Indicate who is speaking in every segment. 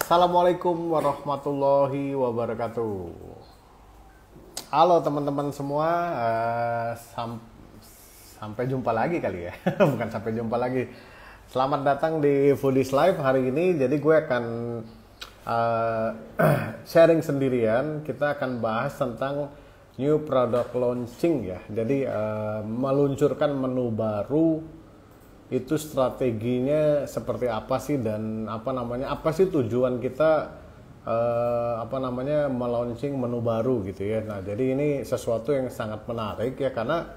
Speaker 1: Assalamualaikum warahmatullahi wabarakatuh. Halo teman-teman semua, sampai jumpa lagi kali ya. Bukan sampai jumpa lagi. Selamat datang di Foodies Live hari ini. Jadi gue akan sharing sendirian. Kita akan bahas tentang new product launching ya. Jadi meluncurkan menu baru itu strateginya seperti apa sih, dan apa sih tujuan kita melaunching menu baru gitu ya. Nah, jadi ini sesuatu yang sangat menarik ya, karena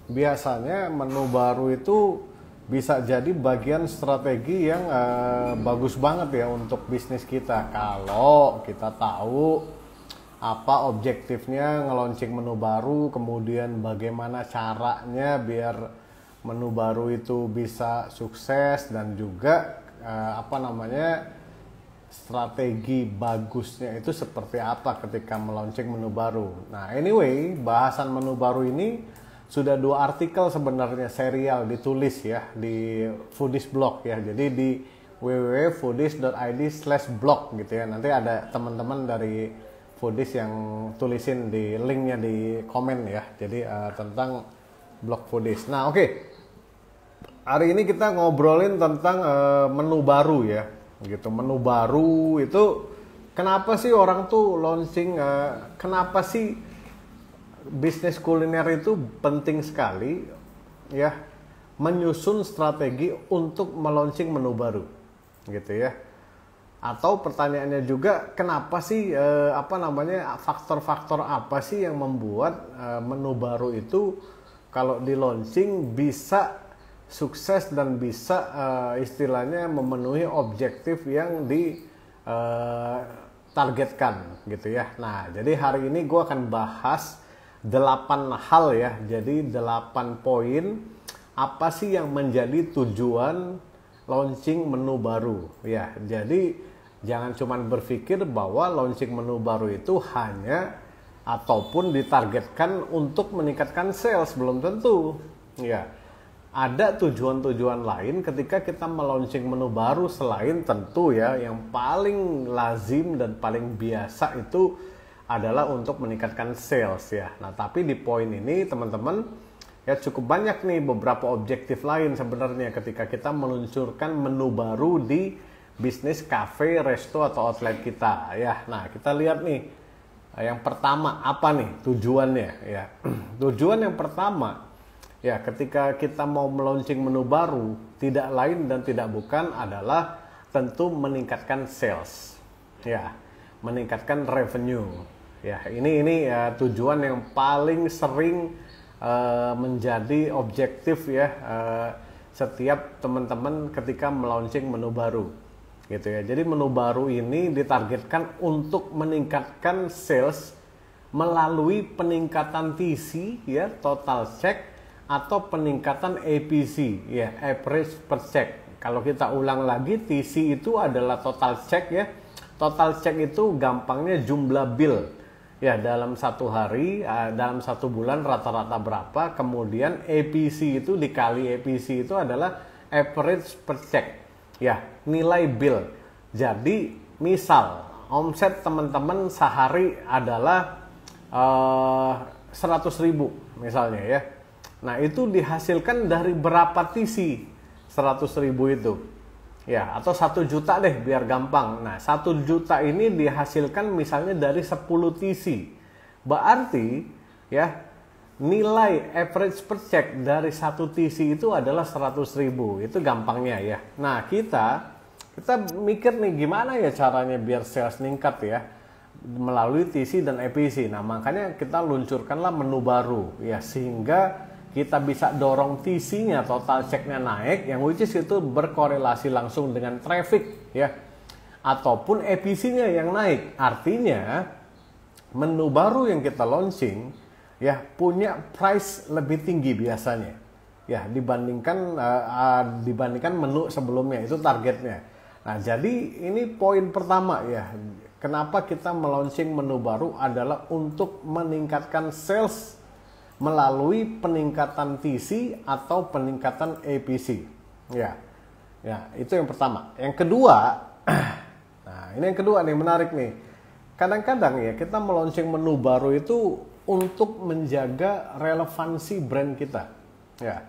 Speaker 1: biasanya menu baru itu bisa jadi bagian strategi yang bagus banget ya untuk bisnis kita, kalau kita tahu apa objektifnya nge-launching menu baru, kemudian bagaimana caranya biar menu baru itu bisa sukses, dan juga strategi bagusnya itu seperti apa ketika melaunching menu baru. Nah, anyway, bahasan menu baru ini sudah 2 artikel sebenarnya serial ditulis ya di Foodies blog ya. Jadi di www.foodies.id/blog gitu ya. Nanti ada teman-teman dari Foodies yang tulisin di linknya di komen ya. Jadi tentang blog Foodies. Nah, oke. Hari ini kita ngobrolin tentang menu baru ya, gitu. Menu baru itu kenapa sih orang tuh launching? Kenapa sih bisnis kuliner itu penting sekali ya, menyusun strategi untuk melaunching menu baru, gitu ya. Atau pertanyaannya juga, kenapa sih faktor-faktor apa sih yang membuat menu baru itu kalau di launching bisa sukses dan bisa istilahnya memenuhi objektif yang ditargetkan gitu ya. Nah, jadi hari ini gue akan bahas 8 hal ya. Jadi 8 poin apa sih yang menjadi tujuan launching menu baru ya. Jadi jangan cuma berpikir bahwa launching menu baru itu hanya ataupun ditargetkan untuk meningkatkan sales, belum tentu ya. Ada tujuan-tujuan lain ketika kita melaunching menu baru selain tentu ya yang paling lazim dan paling biasa itu adalah untuk meningkatkan sales ya. Nah, tapi di poin ini teman-teman ya cukup banyak nih beberapa objektif lain sebenarnya ketika kita meluncurkan menu baru di bisnis cafe, resto atau outlet kita ya. Nah, kita lihat nih yang pertama apa nih tujuannya ya. Tujuan yang pertama ya, ketika kita mau melaunching menu baru, tidak lain dan tidak bukan adalah tentu meningkatkan sales, ya, meningkatkan revenue, ya. Ini tujuan yang paling sering menjadi objektif ya setiap teman-teman ketika melaunching menu baru, gitu ya. Jadi menu baru ini ditargetkan untuk meningkatkan sales melalui peningkatan TC ya, total check, atau peningkatan APC ya, average per check. Kalau kita ulang lagi, TC itu adalah total check ya. Total check itu gampangnya jumlah bill ya dalam satu hari, dalam satu bulan rata-rata berapa. Kemudian APC itu dikali APC itu adalah average per check ya, nilai bill. Jadi misal omset teman-teman sehari adalah 100.000 misalnya ya. Nah, itu dihasilkan dari berapa TC 100.000 itu ya, atau 1 juta deh biar gampang. Nah, 1 juta ini dihasilkan misalnya dari 10 TC, berarti ya nilai average per check dari 1 TC itu adalah 100.000. Itu gampangnya ya. Nah, kita mikir nih gimana ya caranya biar sales meningkat ya melalui TC dan APC. Nah, makanya kita luncurkanlah menu baru ya, sehingga kita bisa dorong TC-nya, total check-nya naik, yang which is itu berkorelasi langsung dengan traffic ya, ataupun APC-nya yang naik. Artinya menu baru yang kita launching ya punya price lebih tinggi biasanya ya dibandingkan menu sebelumnya, itu targetnya. Nah, jadi ini poin pertama ya, kenapa kita melaunching menu baru adalah untuk meningkatkan sales melalui peningkatan TC atau peningkatan APC. Ya, itu yang pertama. Yang kedua, nah ini yang kedua nih, menarik nih. Kadang-kadang ya kita meluncing menu baru itu untuk menjaga relevansi brand kita. Ya.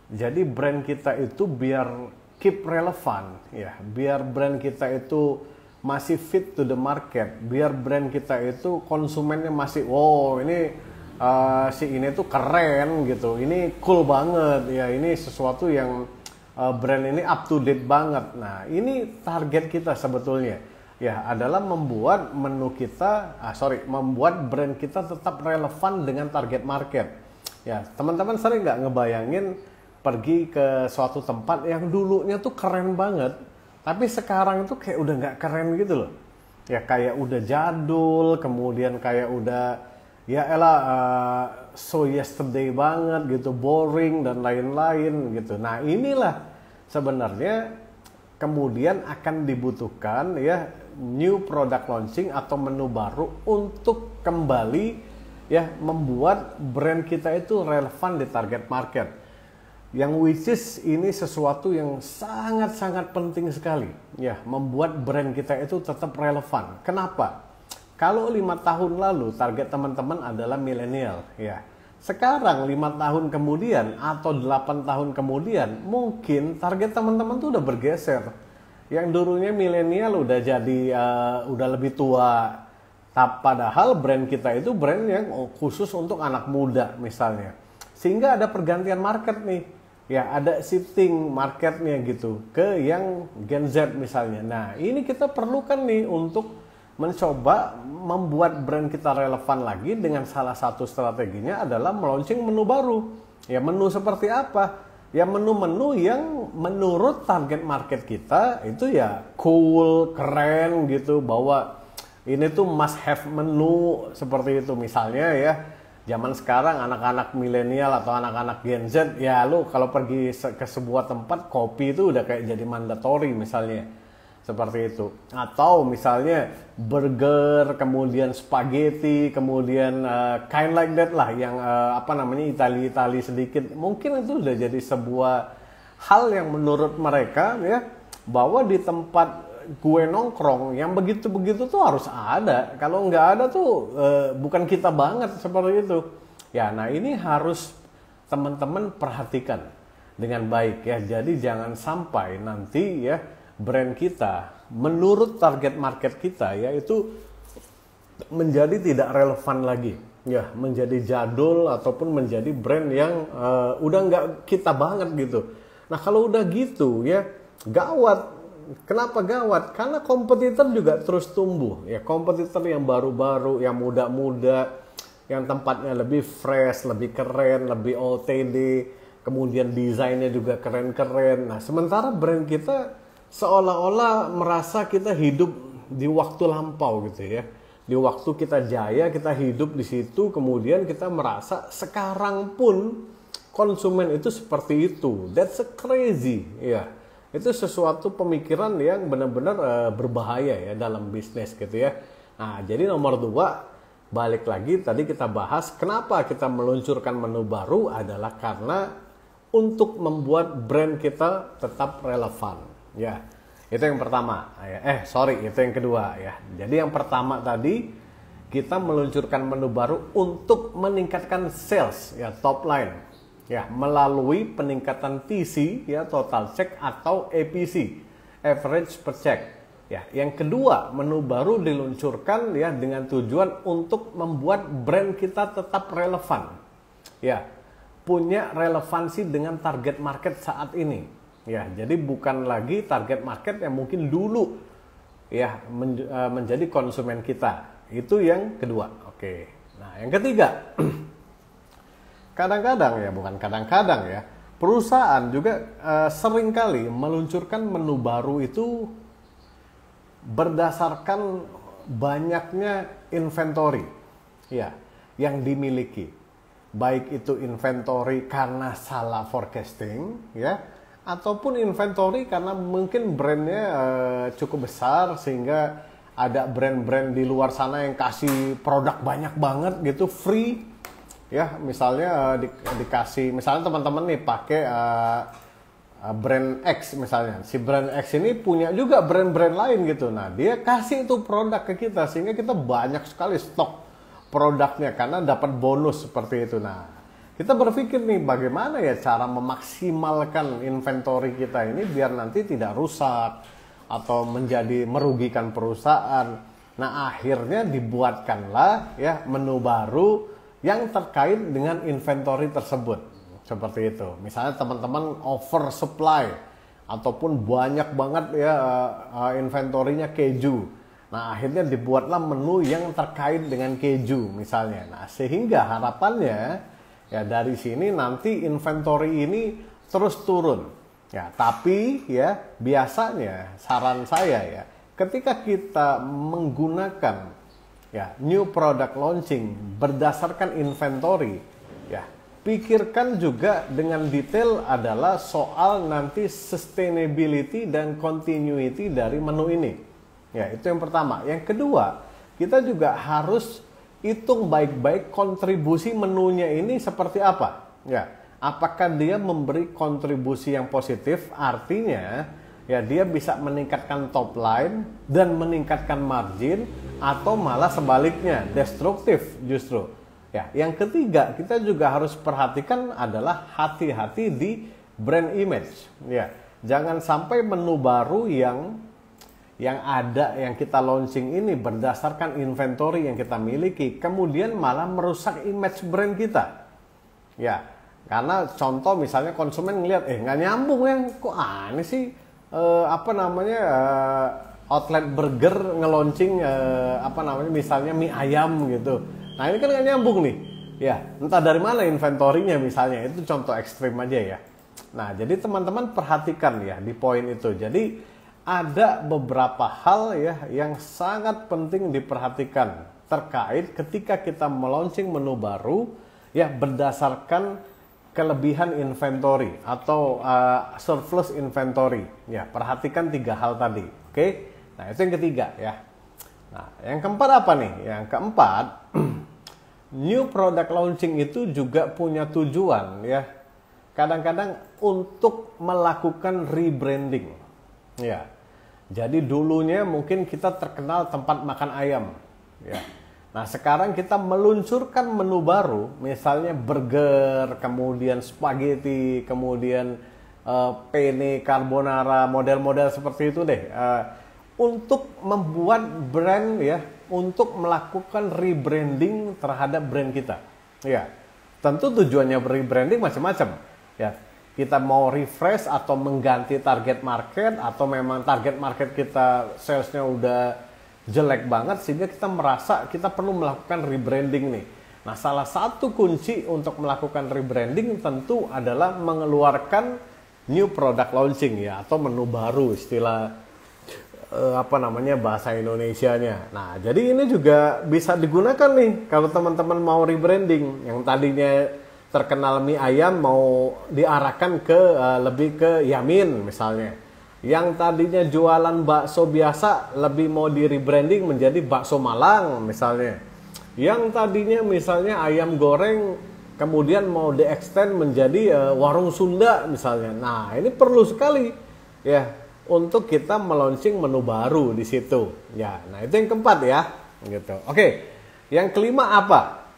Speaker 1: Jadi brand kita itu biar keep relevan, ya. Biar brand kita itu masih fit to the market, biar brand kita itu konsumennya masih, wow ini si ini tuh keren gitu, ini cool banget, ya ini sesuatu yang brand ini up to date banget. Nah ini target kita sebetulnya, ya adalah membuat menu kita, membuat brand kita tetap relevan dengan target market. Ya teman-teman sering nggak ngebayangin pergi ke suatu tempat yang dulunya tuh keren banget, tapi sekarang itu kayak udah nggak keren gitu loh. Ya kayak udah jadul, kemudian kayak udah ya elah so yesterday banget gitu, boring dan lain-lain gitu. Nah inilah sebenarnya kemudian akan dibutuhkan ya new product launching atau menu baru untuk kembali ya membuat brand kita itu relevan di target market. Yang which is ini sesuatu yang sangat-sangat penting sekali ya, membuat brand kita itu tetap relevan. Kenapa? Kalau 5 tahun lalu target teman-teman adalah milenial ya. Sekarang 5 tahun kemudian atau 8 tahun kemudian mungkin target teman-teman tuh udah bergeser. Yang dulunya milenial udah jadi udah lebih tua. Padahal brand kita itu brand yang khusus untuk anak muda misalnya. Sehingga ada pergantian market nih. Ya ada shifting marketnya gitu ke yang Gen Z misalnya. Nah ini kita perlukan nih untuk mencoba membuat brand kita relevan lagi dengan salah satu strateginya adalah meluncing menu baru. Ya menu seperti apa? Ya menu-menu yang menurut target market kita itu ya cool, keren gitu, bahwa ini tuh must have menu seperti itu. Misalnya ya zaman sekarang anak-anak milenial atau anak-anak Gen Z ya lu kalau pergi ke sebuah tempat kopi itu udah kayak jadi mandatory misalnya. Seperti itu. Atau misalnya burger, kemudian spaghetti, kemudian kind like that lah yang Itali-Itali sedikit. Mungkin itu udah jadi sebuah hal yang menurut mereka ya, bahwa di tempat gue nongkrong yang begitu-begitu tuh harus ada. Kalau nggak ada tuh bukan kita banget seperti itu. Ya, nah ini harus teman-teman perhatikan dengan baik ya. Jadi jangan sampai nanti ya brand kita menurut target market kita ya itu menjadi tidak relevan lagi ya, menjadi jadul ataupun menjadi brand yang udah nggak kita banget gitu. Nah kalau udah gitu ya gawat. Kenapa gawat? Karena kompetitor juga terus tumbuh ya, kompetitor yang baru-baru, yang muda-muda, yang tempatnya lebih fresh, lebih keren, lebih OTD, kemudian desainnya juga keren-keren. Nah sementara brand kita seolah-olah merasa kita hidup di waktu lampau gitu ya. Di waktu kita jaya, kita hidup di situ, kemudian kita merasa sekarang pun konsumen itu seperti itu. That's a crazy ya. Itu sesuatu pemikiran yang benar-benar berbahaya ya dalam bisnis gitu ya. Nah, jadi nomor 2, balik lagi tadi kita bahas kenapa kita meluncurkan menu baru adalah karena untuk membuat brand kita tetap relevan. Ya, itu yang pertama. Itu yang kedua ya. Jadi yang pertama tadi kita meluncurkan menu baru untuk meningkatkan sales ya, top line ya, melalui peningkatan TC ya, total check atau APC, average per check. Ya, yang kedua menu baru diluncurkan ya dengan tujuan untuk membuat brand kita tetap relevan. Ya, punya relevansi dengan target market saat ini. Ya, jadi bukan lagi target market yang mungkin dulu ya menjadi konsumen kita. Itu yang kedua. Oke. Nah, yang ketiga. Kadang-kadang ya, bukan kadang-kadang ya, perusahaan juga seringkali meluncurkan menu baru itu berdasarkan banyaknya inventory ya yang dimiliki. Baik itu inventory karena salah forecasting ya, ataupun inventory karena mungkin brandnya cukup besar sehingga ada brand-brand di luar sana yang kasih produk banyak banget gitu free ya, misalnya dikasih, misalnya teman-teman nih pakai brand X misalnya. Si brand X ini punya juga brand-brand lain gitu. Nah, dia kasih itu produk ke kita sehingga kita banyak sekali stok produknya karena dapat bonus seperti itu. Nah, kita berpikir nih bagaimana ya cara memaksimalkan inventory kita ini biar nanti tidak rusak atau menjadi merugikan perusahaan. Nah, akhirnya dibuatkanlah ya menu baru yang terkait dengan inventory tersebut. Seperti itu. Misalnya teman-teman oversupply ataupun banyak banget ya inventorinya keju. Nah, akhirnya dibuatlah menu yang terkait dengan keju misalnya. Nah, sehingga harapannya ya dari sini nanti inventory ini terus turun. Ya, tapi ya biasanya saran saya ya, ketika kita menggunakan ya new product launching berdasarkan inventory, ya pikirkan juga dengan detail adalah soal nanti sustainability dan continuity dari menu ini. Ya, itu yang pertama. Yang kedua, kita juga harus hitung baik-baik kontribusi menunya ini seperti apa. Ya, apakah dia memberi kontribusi yang positif, artinya ya dia bisa meningkatkan top line dan meningkatkan margin, atau malah sebaliknya, destruktif justru. Ya, yang ketiga kita juga harus perhatikan adalah hati-hati di brand image. Ya, jangan sampai menu baru yang ada yang kita launching ini berdasarkan inventory yang kita miliki, kemudian malah merusak image brand kita. Ya, karena contoh misalnya konsumen ngelihat, nggak nyambung ya, kok aneh sih outlet burger nge-launching misalnya mie ayam gitu. Nah, ini kan nggak nyambung nih. Ya, entah dari mana inventorinya misalnya. Itu contoh ekstrim aja ya. Nah, jadi teman-teman perhatikan ya di poin itu. Jadi ada beberapa hal ya yang sangat penting diperhatikan terkait ketika kita meluncing menu baru ya berdasarkan kelebihan inventory atau surplus inventory. Ya, perhatikan 3 hal tadi. Oke. Nah, itu yang ketiga ya. Nah, yang keempat apa nih? Yang keempat, new product launching itu juga punya tujuan ya. Kadang-kadang untuk melakukan rebranding. Ya. Jadi dulunya mungkin kita terkenal tempat makan ayam. Ya. Nah, sekarang kita meluncurkan menu baru, misalnya burger, kemudian spaghetti, kemudian penne carbonara, model-model seperti itu deh. Untuk membuat brand ya, untuk melakukan rebranding terhadap brand kita. Ya, tentu tujuannya rebranding macam-macam. Ya, kita mau refresh atau mengganti target market, atau memang target market kita salesnya udah jelek banget sehingga kita merasa kita perlu melakukan rebranding nih. Nah, salah satu kunci untuk melakukan rebranding tentu adalah mengeluarkan new product launching ya, atau menu baru istilah bahasa Indonesianya. Nah, jadi ini juga bisa digunakan nih kalau teman-teman mau rebranding. Yang tadinya terkenal mie ayam mau diarahkan ke lebih ke Yamin misalnya. Yang tadinya jualan bakso biasa lebih mau di rebranding menjadi bakso Malang misalnya. Yang tadinya misalnya ayam goreng kemudian mau di-extend menjadi warung Sunda misalnya. Nah, ini perlu sekali ya untuk kita meluncing menu baru di situ. Ya, nah itu yang keempat ya, gitu. Oke, yang kelima apa?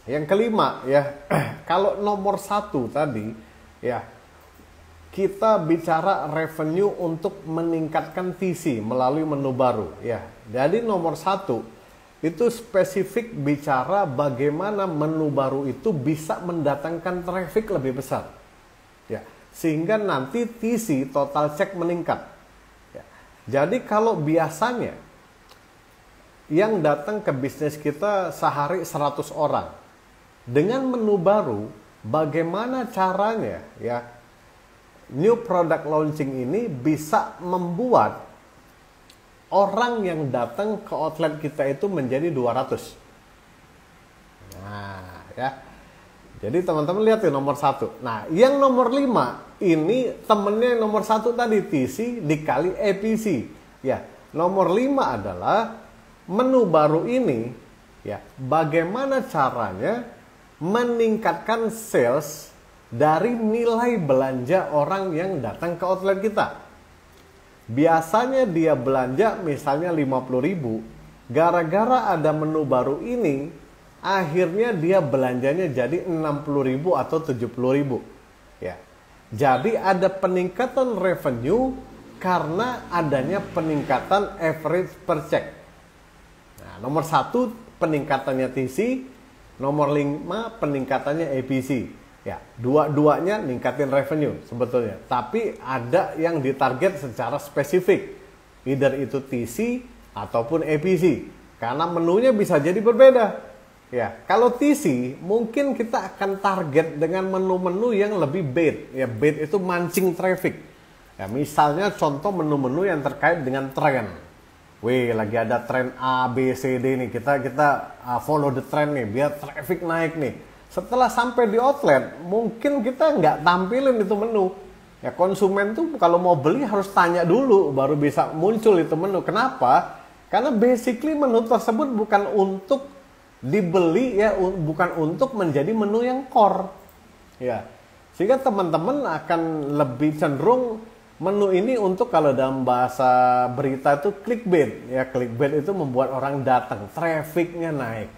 Speaker 1: Yang kelima ya, kalau nomor 1 tadi ya, kita bicara revenue untuk meningkatkan TC melalui menu baru ya. Jadi nomor 1 itu spesifik bicara bagaimana menu baru itu bisa mendatangkan traffic lebih besar. Ya. Sehingga nanti TC total check meningkat. Ya. Jadi kalau biasanya yang datang ke bisnis kita sehari 100 orang, dengan menu baru, bagaimana caranya ya new product launching ini bisa membuat orang yang datang ke outlet kita itu menjadi 200. Nah, ya. Jadi teman-teman lihat ya nomor 1. Nah, yang nomor 5 ini temennya nomor 1 tadi, TC dikali EPC. Ya, nomor 5 adalah menu baru ini ya, bagaimana caranya meningkatkan sales dari nilai belanja orang yang datang ke outlet kita. Biasanya dia belanja misalnya 50.000, gara-gara ada menu baru ini, akhirnya dia belanjanya jadi 60.000 atau 70.000. Ya. Jadi ada peningkatan revenue karena adanya peningkatan average per check. Nah, nomor 1 peningkatannya TC, nomor 5 peningkatannya APC. Ya, dua-duanya ningkatin revenue sebetulnya. Tapi ada yang ditarget secara spesifik. Either itu TC ataupun APC. Karena menunya bisa jadi berbeda. Ya, kalau TC mungkin kita akan target dengan menu-menu yang lebih bait. Ya, bait itu mancing traffic. Ya, misalnya contoh menu-menu yang terkait dengan tren. Wih, lagi ada tren A, B, C, D nih. Kita follow the trend nih biar traffic naik nih. Setelah sampai di outlet, mungkin kita nggak tampilin itu menu. Ya, konsumen tuh kalau mau beli harus tanya dulu, baru bisa muncul itu menu. Kenapa? Karena basically menu tersebut bukan untuk dibeli, ya, bukan untuk menjadi menu yang core. Ya, sehingga teman-teman akan lebih cenderung menu ini untuk, kalau dalam bahasa berita itu clickbait. Ya, clickbait itu membuat orang datang, trafficnya naik.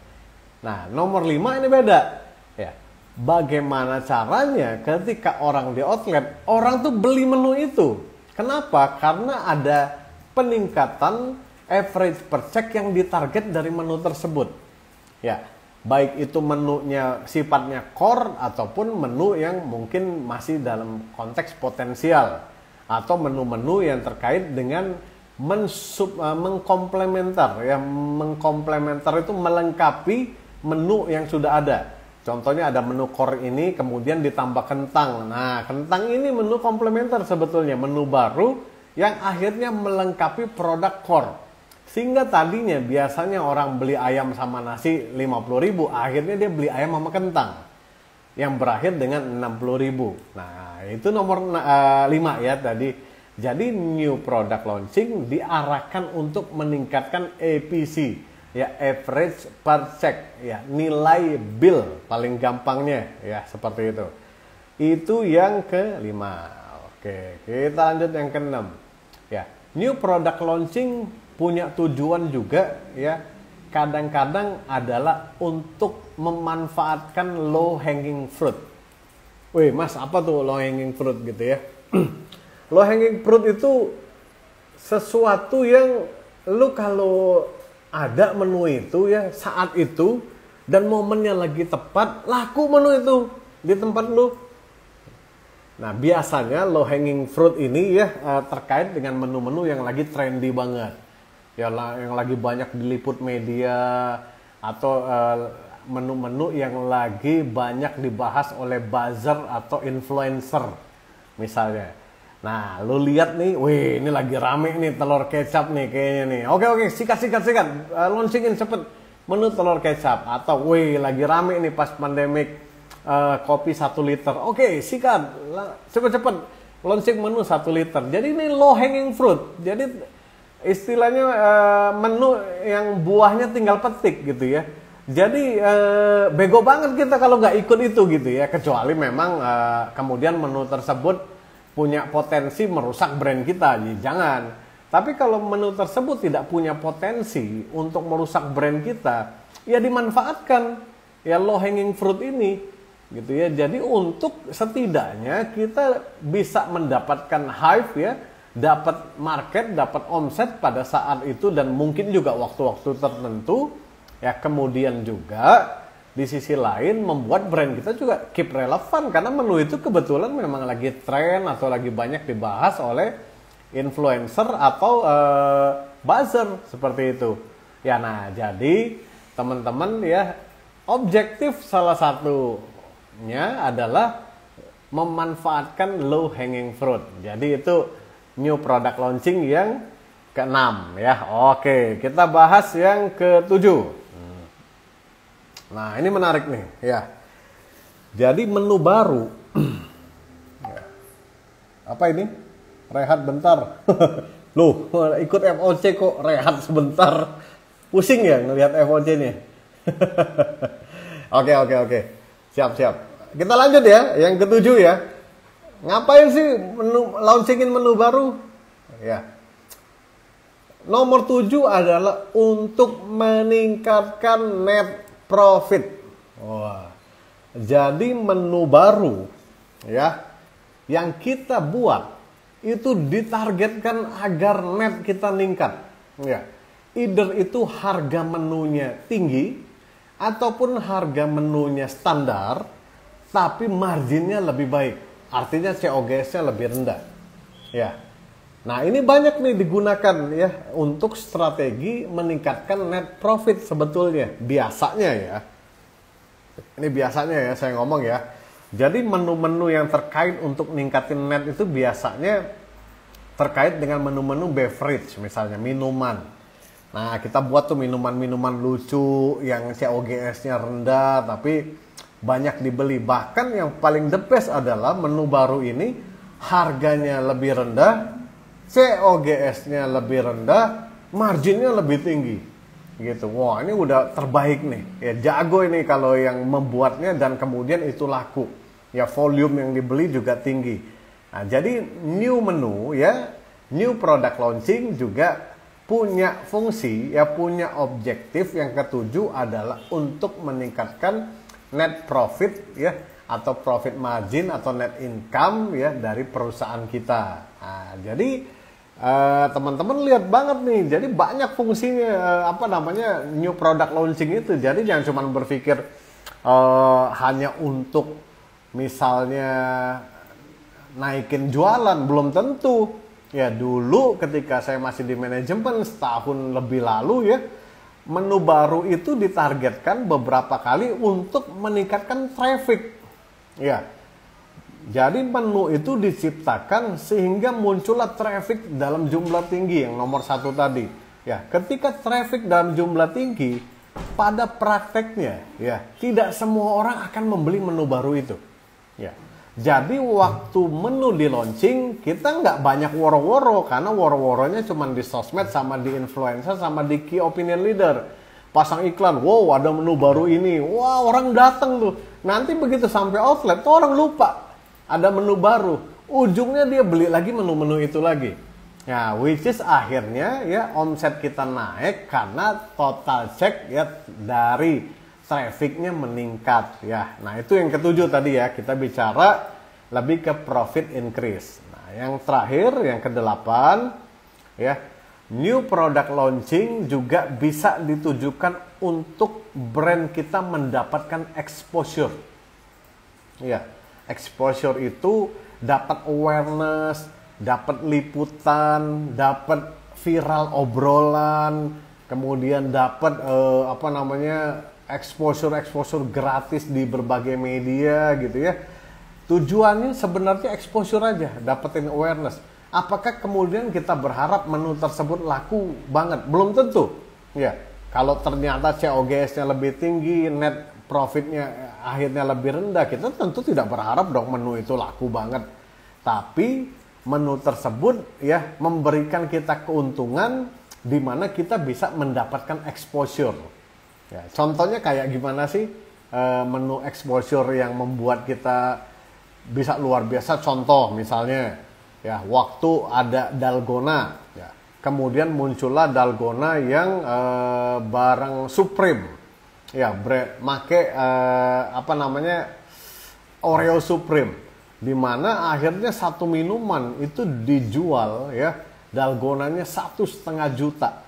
Speaker 1: Nah, nomor 5 ini beda. Ya, bagaimana caranya ketika orang di outlet, orang tuh beli menu itu. Kenapa? Karena ada peningkatan average per check yang ditarget dari menu tersebut. Ya, baik itu menunya sifatnya core ataupun menu yang mungkin masih dalam konteks potensial, atau menu-menu yang terkait dengan mengkomplementer. Ya, mengkomplementer itu melengkapi menu yang sudah ada. Contohnya ada menu core ini kemudian ditambah kentang. Nah, kentang ini menu komplementer sebetulnya, menu baru yang akhirnya melengkapi produk core. Sehingga tadinya biasanya orang beli ayam sama nasi 50.000, akhirnya dia beli ayam sama kentang yang berakhir dengan 60.000. Nah, itu nomor 5 ya tadi. Jadi new product launching diarahkan untuk meningkatkan APC. Ya, average per check, ya, nilai bill paling gampangnya, ya, seperti itu. Itu yang ke-5. Oke, kita lanjut yang ke-6. Ya, new product launching punya tujuan juga, ya, kadang-kadang adalah untuk memanfaatkan low hanging fruit. Wih, Mas, apa tuh low hanging fruit gitu ya? Low hanging fruit itu sesuatu yang lu kalau ada menu itu, ya, saat itu dan momennya lagi tepat, laku menu itu di tempat lu. Nah, biasanya low hanging fruit ini, ya, terkait dengan menu-menu yang lagi trendy banget, ya, yang lagi banyak diliput media, atau menu-menu yang lagi banyak dibahas oleh buzzer atau influencer misalnya. Nah, lu lihat nih, wih, ini lagi rame nih telur kecap nih kayaknya nih. Oke, sikat. Launchingin cepet menu telur kecap. Atau, wih, lagi rame nih pas pandemik kopi 1 liter. Oke, sikat, cepet launching menu 1 liter. Jadi ini low hanging fruit. Jadi istilahnya menu yang buahnya tinggal petik gitu ya. Jadi bego banget kita kalau nggak ikut itu gitu ya. Kecuali memang kemudian menu tersebut punya potensi merusak brand kita, jangan. Tapi kalau menu tersebut tidak punya potensi untuk merusak brand kita, ya dimanfaatkan, ya, low hanging fruit ini, gitu ya. Jadi untuk setidaknya kita bisa mendapatkan hype, ya, dapat market, dapat omset pada saat itu, dan mungkin juga waktu-waktu tertentu, ya. Kemudian juga di sisi lain membuat brand kita juga keep relevan, karena menu itu kebetulan memang lagi tren atau lagi banyak dibahas oleh influencer atau buzzer seperti itu. Ya, nah, jadi teman-teman, ya, objektif salah satunya adalah memanfaatkan low hanging fruit. Jadi itu new product launching yang ke-6 ya. Oke, kita bahas yang ke-7. Nah, ini menarik nih, ya. Jadi menu baru. Apa ini? Rehat bentar. Loh, ikut FOC kok rehat sebentar. Pusing ya ngelihat FOC-nya. Oke. Siap. kita lanjut ya, yang ketujuh ya. Ngapain sih launchingin menu baru? Ya. Nomor 7 adalah untuk meningkatkan net profit. Wah. Jadi menu baru ya yang kita buat itu ditargetkan agar net kita meningkat. Ya. Either itu harga menunya tinggi ataupun harga menunya standar tapi marginnya lebih baik. Artinya COGS-nya lebih rendah. Ya. Nah, ini banyak nih digunakan ya untuk strategi meningkatkan net profit sebetulnya. Biasanya ya. Ini biasanya ya saya ngomong ya. Jadi menu-menu yang terkait untuk ningkatin net itu biasanya terkait dengan menu-menu beverage, misalnya minuman. Nah, kita buat tuh minuman-minuman lucu yang COGS-nya rendah tapi banyak dibeli. Bahkan yang paling the best adalah menu baru ini harganya lebih rendah, COGS-nya lebih rendah, marginnya lebih tinggi. Gitu. Wah, ini udah terbaik nih. Ya jago ini kalau yang membuatnya dan kemudian itu laku. Ya volume yang dibeli juga tinggi. Nah, jadi new menu ya, new product launching juga punya fungsi, ya punya objektif yang ketujuh adalah untuk meningkatkan net profit ya atau profit margin atau net income ya dari perusahaan kita. Nah, jadi teman-teman lihat banget nih, jadi banyak fungsinya new product launching itu. Jadi jangan cuma berpikir hanya untuk misalnya naikin jualan, belum tentu. Ya dulu ketika saya masih di manajemen setahun lebih lalu ya, menu baru itu ditargetkan beberapa kali untuk meningkatkan traffic. Ya. Jadi menu itu diciptakan sehingga muncullah traffic dalam jumlah tinggi yang nomor 1 tadi. Ya, ketika traffic dalam jumlah tinggi, pada prakteknya ya, tidak semua orang akan membeli menu baru itu. Ya. Jadi waktu menu di launching kita nggak banyak woro-woro karena woro-woronya cuma di sosmed sama di influencer sama di key opinion leader. Pasang iklan, wow ada menu baru ini, wow orang datang tuh. Nanti begitu sampai outlet tuh orang lupa ada menu baru. Ujungnya dia beli lagi menu-menu itu lagi. Ya, which is akhirnya ya omset kita naik karena total check ya dari trafficnya meningkat ya. Nah itu yang ketujuh tadi ya, kita bicara lebih ke profit increase. Nah yang terakhir yang kedelapan ya, new product launching juga bisa ditujukan untuk brand kita mendapatkan exposure. Ya, exposure itu dapat awareness, dapat liputan, dapat viral obrolan, kemudian dapat exposure gratis di berbagai media gitu ya. Tujuannya sebenarnya exposure aja, dapetin awareness. Apakah kemudian kita berharap menu tersebut laku banget? Belum tentu. Ya, kalau ternyata COGS-nya lebih tinggi, net profitnya akhirnya lebih rendah, kita tentu tidak berharap dong menu itu laku banget. Tapi menu tersebut ya memberikan kita keuntungan di mana kita bisa mendapatkan exposure. Ya, contohnya kayak gimana sih menu exposure yang membuat kita bisa luar biasa? Contoh misalnya ya waktu ada dalgona ya, kemudian muncullah dalgona yang barang Supreme ya, make Oreo Supreme, di mana akhirnya satu minuman itu dijual ya dalgonanya 1,5 juta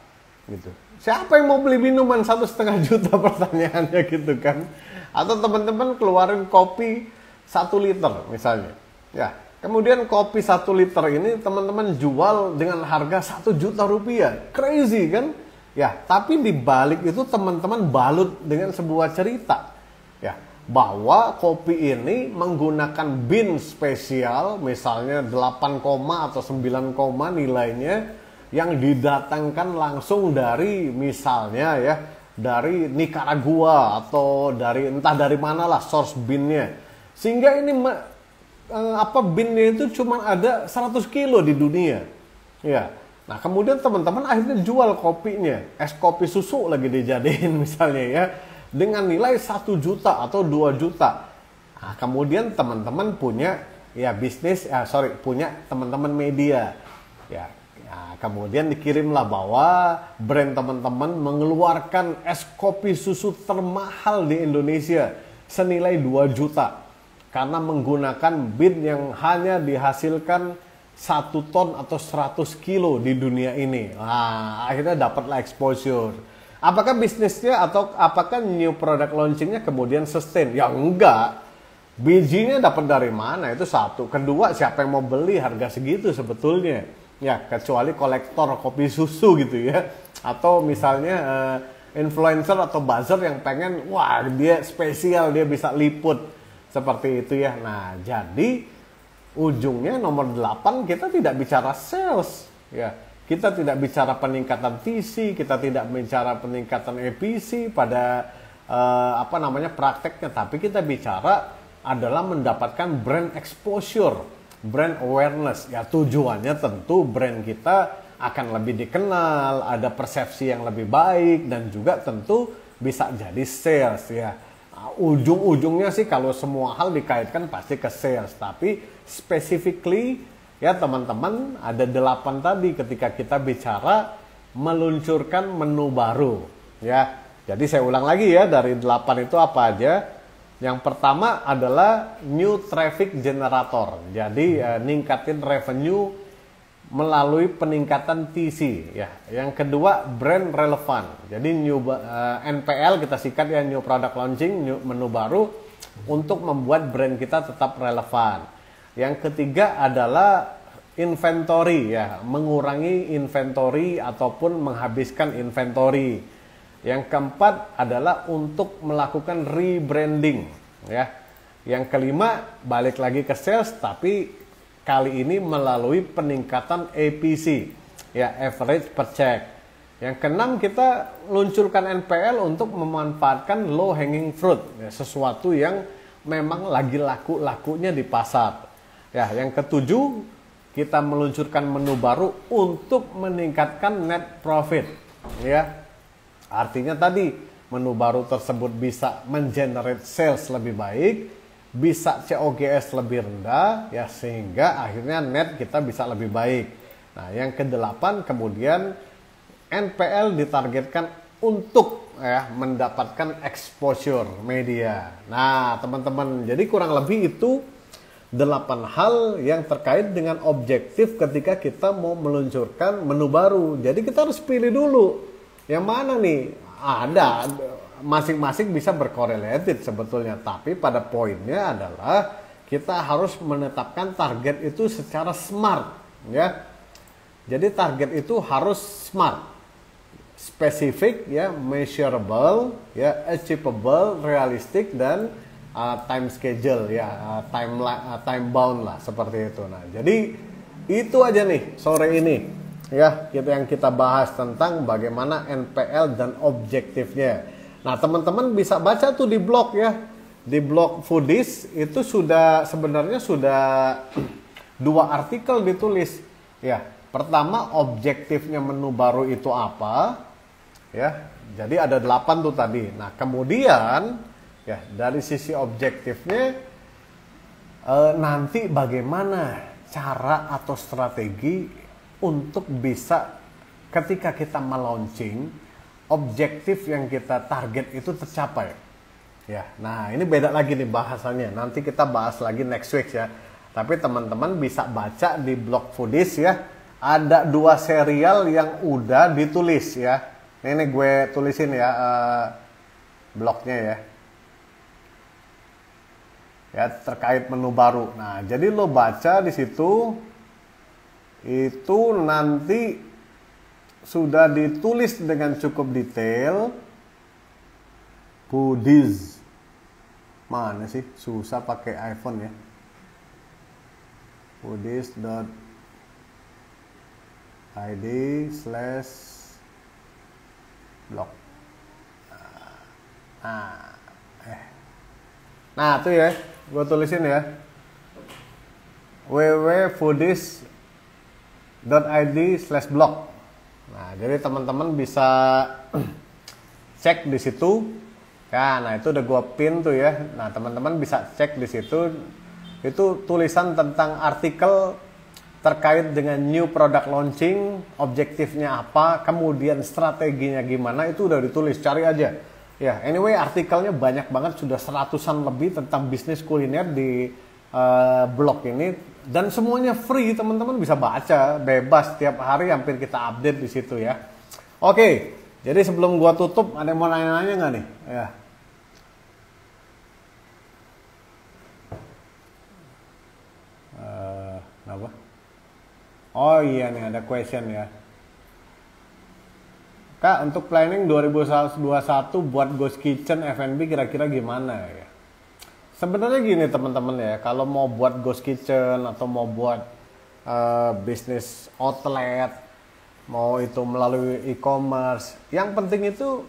Speaker 1: gitu. Siapa yang mau beli minuman 1,5 juta pertanyaannya gitu kan? Atau teman-teman keluarin kopi 1 liter misalnya. Ya, kemudian kopi 1 liter ini teman-teman jual dengan harga 1 juta rupiah. Crazy kan? Ya, tapi di balik itu teman-teman balut dengan sebuah cerita. Ya, bahwa kopi ini menggunakan bean spesial misalnya 8, atau 9, nilainya yang didatangkan langsung dari misalnya ya dari Nicaragua atau dari entah dari mana lah source bean-nya, sehingga ini bean-nya itu cuma ada 100 kilo di dunia ya. Nah kemudian teman-teman akhirnya jual kopinya, es kopi susu lagi dijadiin misalnya ya, dengan nilai 1 juta atau 2 juta. Nah, kemudian teman-teman punya ya bisnis, punya teman-teman media. Ya, kemudian dikirimlah bahwa brand teman-teman mengeluarkan es kopi susu termahal di Indonesia senilai 2 juta karena menggunakan bean yang hanya dihasilkan 1 ton atau 100 kilo di dunia ini. Nah, akhirnya dapatlah exposure. Apakah bisnisnya atau apakah new product launchingnya kemudian sustain? Ya enggak. Bijinya dapat dari mana? Itu satu. Kedua, siapa yang mau beli harga segitu sebetulnya? Ya, kecuali kolektor kopi susu gitu ya. Atau misalnya influencer atau buzzer yang pengen, wah dia spesial, dia bisa liput. Seperti itu ya. Nah, jadi ujungnya nomor 8 kita tidak bicara sales. Ya, kita tidak bicara peningkatan TC, kita tidak bicara peningkatan EPC pada prakteknya, tapi kita bicara adalah mendapatkan brand exposure, brand awareness. Ya, tujuannya tentu brand kita akan lebih dikenal, ada persepsi yang lebih baik, dan juga tentu bisa jadi sales ya. Ujung-ujungnya sih kalau semua hal dikaitkan pasti ke sales, tapi specifically ya teman-teman ada 8 tadi ketika kita bicara meluncurkan menu baru ya. Jadi saya ulang lagi ya, dari 8 itu apa aja. Yang pertama adalah new traffic generator. Jadi ningkatin revenue melalui peningkatan TC ya. Yang kedua brand relevant. Jadi new NPL kita sikat ya, new product launching, new menu baru untuk membuat brand kita tetap relevan. Yang ketiga adalah inventory ya, mengurangi inventory ataupun menghabiskan inventory. Yang keempat adalah untuk melakukan rebranding ya. Yang kelima balik lagi ke sales, tapi kali ini melalui peningkatan APC ya, average per check. Yang keenam kita luncurkan NPL untuk memanfaatkan low hanging fruit ya, sesuatu yang memang lagi laku-lakunya di pasar. Ya, yang ketujuh kita meluncurkan menu baru untuk meningkatkan net profit ya. Artinya tadi menu baru tersebut bisa mengenerate sales lebih baik, bisa COGS lebih rendah ya, sehingga akhirnya net kita bisa lebih baik. Nah, yang kedelapan kemudian NPL ditargetkan untuk ya mendapatkan exposure media. Nah, teman-teman, jadi kurang lebih itu 8 hal yang terkait dengan objektif ketika kita mau meluncurkan menu baru. Jadi kita harus pilih dulu yang mana nih. Ada masing-masing bisa berkorelated sebetulnya, tapi pada poinnya adalah kita harus menetapkan target itu secara smart ya. Jadi target itu harus smart, spesifik ya, measurable ya, achievable, realistic, dan time schedule ya, time bound lah, seperti itu. Nah, jadi itu aja nih sore ini ya, yang kita bahas tentang bagaimana NPL dan objektifnya. Nah, teman-teman bisa baca tuh di blog ya, di blog Foodies itu sebenarnya sudah 2 artikel ditulis ya. Pertama, objektifnya menu baru itu apa ya, jadi ada 8 tuh tadi. Nah, kemudian ya dari sisi objektifnya nanti bagaimana cara atau strategi untuk bisa ketika kita melaunching objektif yang kita target itu tercapai ya. Nah, ini beda lagi nih bahasannya, nanti kita bahas lagi next week ya. Tapi teman-teman bisa baca di blog Foodies ya, ada 2 serial yang udah ditulis ya. Ini gue tulisin ya blognya ya terkait menu baru. Nah, jadi lo baca di situ, itu nanti sudah ditulis dengan cukup detail. Foodies mana sih, susah pakai iPhone ya. foodies.id/blog. Nah tuh ya, gue tulisin ya, www.foodies.id/blog. Nah, jadi teman-teman bisa cek di situ Nah itu udah gua pin tuh ya. Nah teman-teman bisa cek di situ. Itu tulisan tentang artikel terkait dengan new product launching, objektifnya apa, kemudian strateginya gimana, itu udah ditulis, cari aja. Ya, anyway artikelnya banyak banget, sudah 100-an lebih tentang bisnis kuliner di blog ini, dan semuanya free, teman-teman bisa baca bebas tiap hari, hampir kita update di situ ya. Oke, jadi sebelum gua tutup, ada yang mau nanya-nanya nggak nih? Ya. Apa? Oh iya nih ada question ya. Kak, untuk planning 2021 buat Ghost Kitchen F&B kira-kira gimana ya? Sebenarnya gini teman-teman ya, kalau mau buat Ghost Kitchen atau mau buat bisnis outlet, mau itu melalui e-commerce, yang penting itu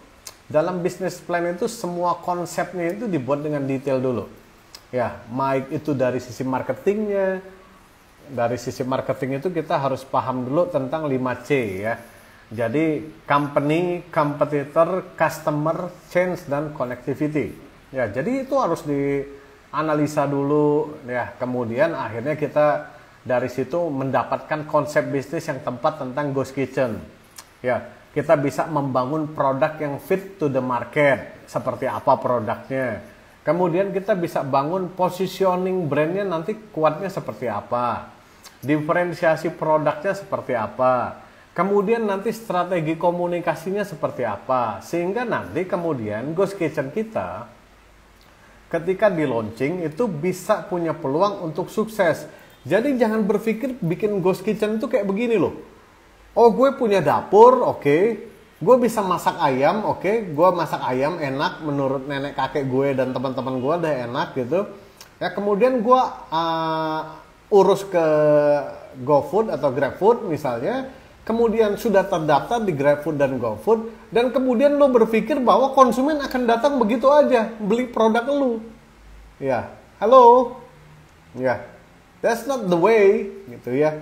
Speaker 1: dalam bisnis plan itu semua konsepnya itu dibuat dengan detail dulu. Ya, baik itu dari sisi marketingnya. Dari sisi marketing itu kita harus paham dulu tentang 5C ya. Jadi company, competitor, customer, change, dan connectivity. Ya, jadi itu harus dianalisa dulu ya. Kemudian akhirnya kita dari situ mendapatkan konsep bisnis yang tepat tentang Ghost Kitchen. Ya, kita bisa membangun produk yang fit to the market. Seperti apa produknya. Kemudian kita bisa bangun positioning brandnya nanti kuatnya seperti apa. Diferensiasi produknya seperti apa, kemudian nanti strategi komunikasinya seperti apa, sehingga nanti kemudian Ghost Kitchen kita ketika di launching itu bisa punya peluang untuk sukses. Jadi jangan berpikir bikin Ghost Kitchen itu kayak begini loh. Oh gue punya dapur, oke. Gue bisa masak ayam, oke. Gue masak ayam enak menurut nenek kakek gue dan teman-teman gue udah enak gitu. Ya kemudian gue urus ke GoFood atau GrabFood misalnya, kemudian sudah terdaftar di GrabFood dan GoFood, dan kemudian lo berpikir bahwa konsumen akan datang begitu aja beli produk lo. Ya, halo, ya, that's not the way, gitu ya.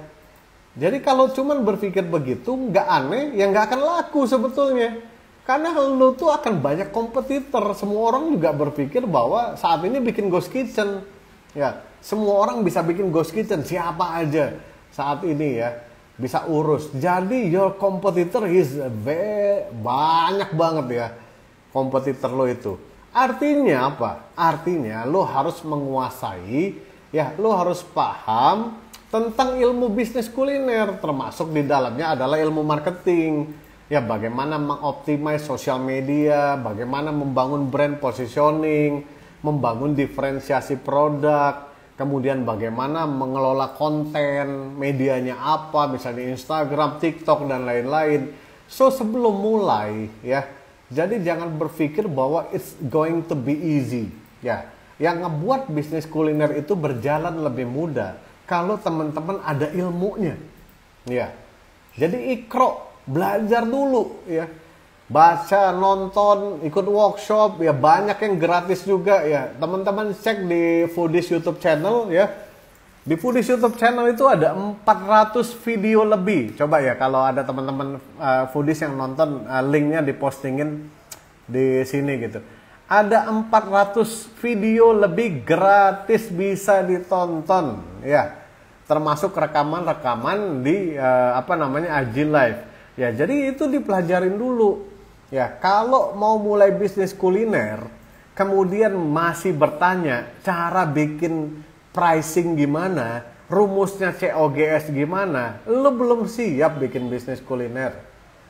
Speaker 1: Jadi kalau cuman berpikir begitu, nggak aneh, ya nggak akan laku sebetulnya. Karena lo tuh akan banyak kompetitor. Semua orang juga berpikir bahwa saat ini bikin Ghost Kitchen. Ya, semua orang bisa bikin Ghost Kitchen, siapa aja saat ini ya bisa urus. Jadi your competitor is banyak banget ya kompetitor lo itu. Artinya apa? Artinya lo harus menguasai ya, lo harus paham tentang ilmu bisnis kuliner, termasuk di dalamnya adalah ilmu marketing. Ya, bagaimana mengoptimize sosial media, bagaimana membangun brand positioning, membangun diferensiasi produk, kemudian bagaimana mengelola konten, medianya apa, misalnya Instagram, TikTok, dan lain-lain. So, sebelum mulai, ya, jadi jangan berpikir bahwa it's going to be easy. Ya, yang ngebuat bisnis kuliner itu berjalan lebih mudah kalau teman-teman ada ilmunya. Ya, jadi ikro, belajar dulu, ya. Baca, nonton, ikut workshop, ya banyak yang gratis juga ya. Teman-teman cek di Foodies YouTube channel ya. Di Foodies YouTube channel itu ada 400 video lebih. Coba ya kalau ada teman-teman Foodies yang nonton, linknya dipostingin di sini gitu. Ada 400 video lebih gratis bisa ditonton ya. Termasuk rekaman-rekaman di IG Live. Ya, jadi itu dipelajarin dulu. Ya, kalau mau mulai bisnis kuliner, kemudian masih bertanya cara bikin pricing gimana, rumusnya COGS gimana, lo belum siap bikin bisnis kuliner.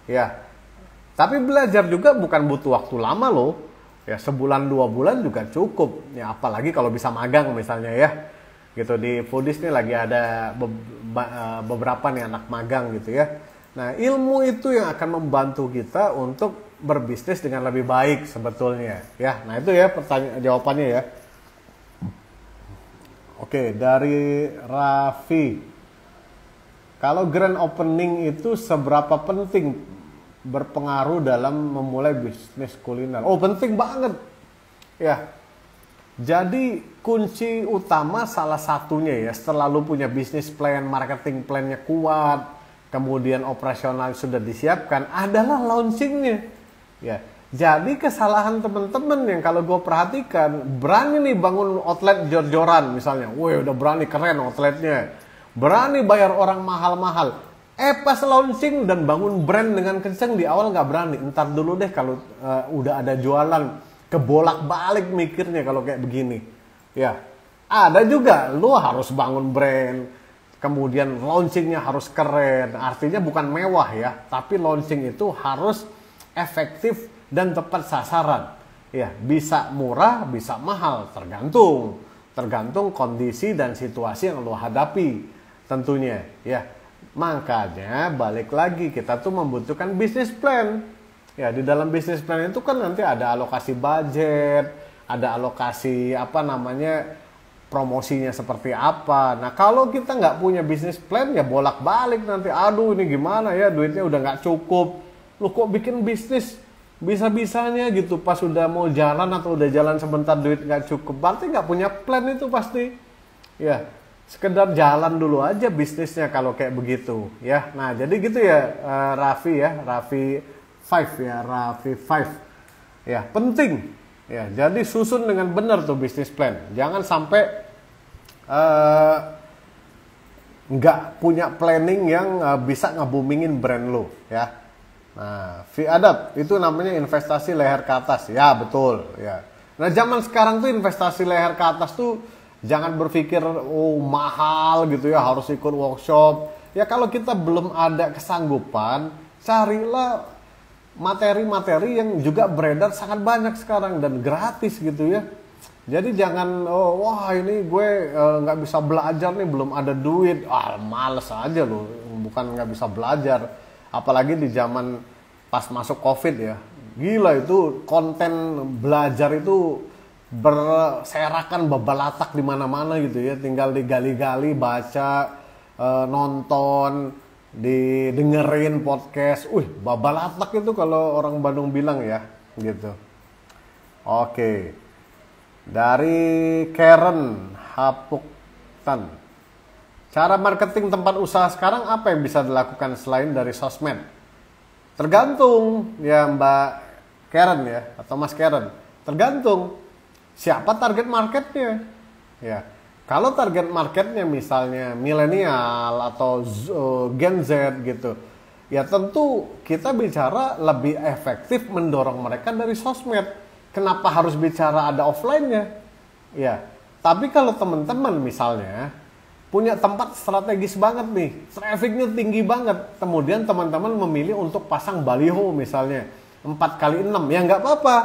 Speaker 1: Ya, tapi belajar juga bukan butuh waktu lama loh. Ya, sebulan 2 bulan juga cukup. Ya, apalagi kalau bisa magang misalnya ya. Gitu di Foodies nih lagi ada beberapa nih anak magang gitu ya. Nah, ilmu itu yang akan membantu kita untuk berbisnis dengan lebih baik sebetulnya ya. Nah, itu ya jawabannya ya. Oke, dari Raffi. Kalau grand opening itu seberapa penting berpengaruh dalam memulai bisnis kuliner? Oh, penting banget. Ya. Jadi kunci utama salah satunya ya, setelah lu punya bisnis plan, marketing plannya kuat, kemudian operasional sudah disiapkan, adalah launchingnya. Ya, Jadi kesalahan teman-teman yang kalau gue perhatikan, berani nih bangun outlet jor-joran misalnya. Wih udah berani, keren outletnya. Berani bayar orang mahal-mahal. Pas launching dan bangun brand dengan kenceng di awal nggak berani. Ntar dulu deh kalau udah ada jualan. Kebolak-balik mikirnya kalau kayak begini. Ya, ada juga lu harus bangun brand. Kemudian launchingnya harus keren. Artinya bukan mewah ya. Tapi launching itu harus efektif dan tepat sasaran. Ya, bisa murah, bisa mahal, tergantung kondisi dan situasi yang lo hadapi tentunya, ya. Makanya balik lagi kita tuh membutuhkan bisnis plan. Ya, di dalam bisnis plan itu kan nanti ada alokasi budget, ada alokasi promosinya seperti apa. Nah, kalau kita nggak punya bisnis plan ya bolak-balik nanti, aduh ini gimana ya, duitnya udah nggak cukup. Lu kok bikin bisnis bisa-bisanya gitu, pas udah mau jalan atau udah jalan sebentar duit nggak cukup, berarti nggak punya plan itu pasti. Ya, sekedar jalan dulu aja bisnisnya kalau kayak begitu. Ya, nah jadi gitu ya Raffi 5 ya, penting. Ya, jadi susun dengan benar tuh bisnis plan. Jangan sampai nggak punya planning yang bisa nge-boomingin brand lo, ya. Nah, Viadab itu namanya investasi leher ke atas. Ya, betul, ya. Nah, zaman sekarang tuh investasi leher ke atas tuh jangan berpikir mahal gitu ya, harus ikut workshop. Ya, kalau kita belum ada kesanggupan, carilah materi-materi yang juga beredar sangat banyak sekarang dan gratis gitu ya. Jadi jangan wah ini gue nggak bisa belajar nih, belum ada duit. Males aja loh, bukan nggak bisa belajar. Apalagi di zaman pas masuk COVID ya. Gila itu konten belajar itu berserakan bebalatak di mana-mana gitu ya. Tinggal digali-gali, baca, nonton, didengerin podcast. Babalatak itu kalau orang Bandung bilang ya, gitu. Oke. Dari Karen Hapuktan. Cara marketing tempat usaha sekarang apa yang bisa dilakukan selain dari sosmed? Tergantung ya Mbak Karen ya, atau Mas Karen. Tergantung siapa target marketnya. Ya, kalau target marketnya misalnya milenial atau Gen Z gitu, ya tentu kita bicara lebih efektif mendorong mereka dari sosmed. Kenapa harus bicara ada offline-nya? Ya, tapi kalau teman-teman misalnya punya tempat strategis banget nih, trafficnya tinggi banget, kemudian teman-teman memilih untuk pasang baliho misalnya 4x6, ya nggak apa-apa,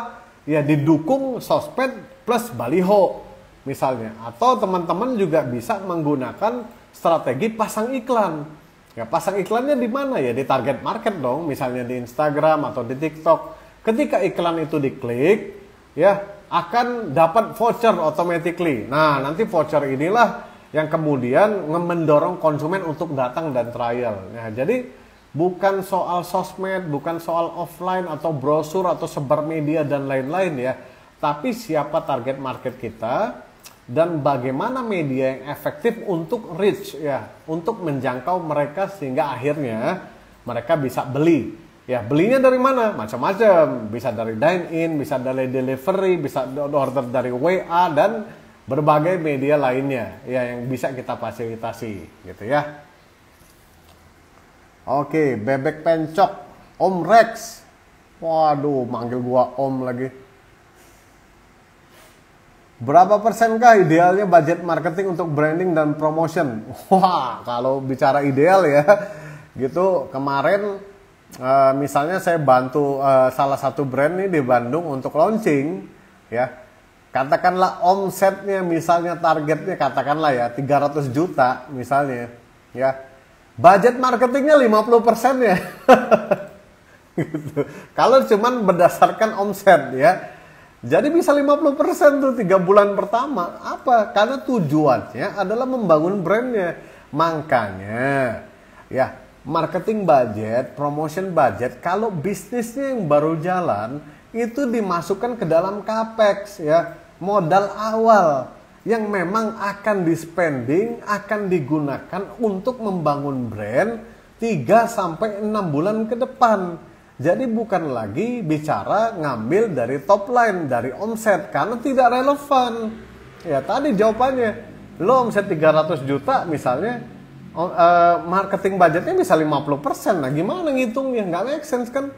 Speaker 1: ya didukung sosmed plus baliho misalnya. Atau teman-teman juga bisa menggunakan strategi pasang iklan. Ya, pasang iklannya di mana ya? Di target market dong, misalnya di Instagram atau di TikTok. Ketika iklan itu diklik, ya akan dapat voucher automatically. Nah, nanti voucher inilah yang kemudian mendorong konsumen untuk datang dan trial. Nah, jadi bukan soal sosmed, bukan soal offline atau brosur atau sebar media dan lain-lain ya. Tapi siapa target market kita dan bagaimana media yang efektif untuk reach ya, untuk menjangkau mereka sehingga akhirnya mereka bisa beli. Ya, belinya dari mana? Macam-macam. Bisa dari dine in, bisa dari delivery, bisa order dari WA dan berbagai media lainnya ya yang bisa kita fasilitasi gitu ya. Oke, Bebek Pencok, Om Rex. Waduh, manggil gua Om lagi. Berapa persenkah idealnya budget marketing untuk branding dan promotion? Wah, kalau bicara ideal ya, gitu kemarin misalnya saya bantu salah satu brand nih di Bandung untuk launching ya. Katakanlah omsetnya misalnya targetnya katakanlah ya 300 juta misalnya ya. Budget marketingnya 50% ya. Gitu. Kalau cuman berdasarkan omset ya. Jadi bisa 50% tuh 3 bulan pertama. Apa? Karena tujuannya adalah membangun brandnya. Makanya ya marketing budget, promotion budget kalau bisnisnya yang baru jalan itu dimasukkan ke dalam capex ya, modal awal yang memang akan di-spending, akan digunakan untuk membangun brand 3 sampai 6 bulan ke depan. Jadi bukan lagi bicara ngambil dari top line, dari omset, karena tidak relevan. Ya tadi jawabannya, lo omset 300 juta misalnya, marketing budgetnya bisa 50%. Nah gimana ngitungnya? Nggak make sense kan?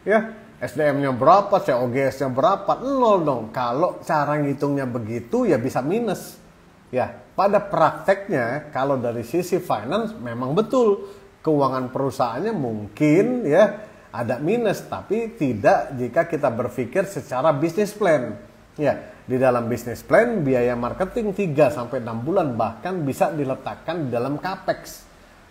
Speaker 1: Ya, SDM-nya berapa, COGS-nya berapa? Nol dong. Kalau cara ngitungnya begitu ya bisa minus. Ya, pada prakteknya kalau dari sisi finance memang betul keuangan perusahaannya mungkin ya ada minus, tapi tidak jika kita berpikir secara bisnis plan. Ya, di dalam bisnis plan biaya marketing 3 sampai 6 bulan bahkan bisa diletakkan di dalam capex.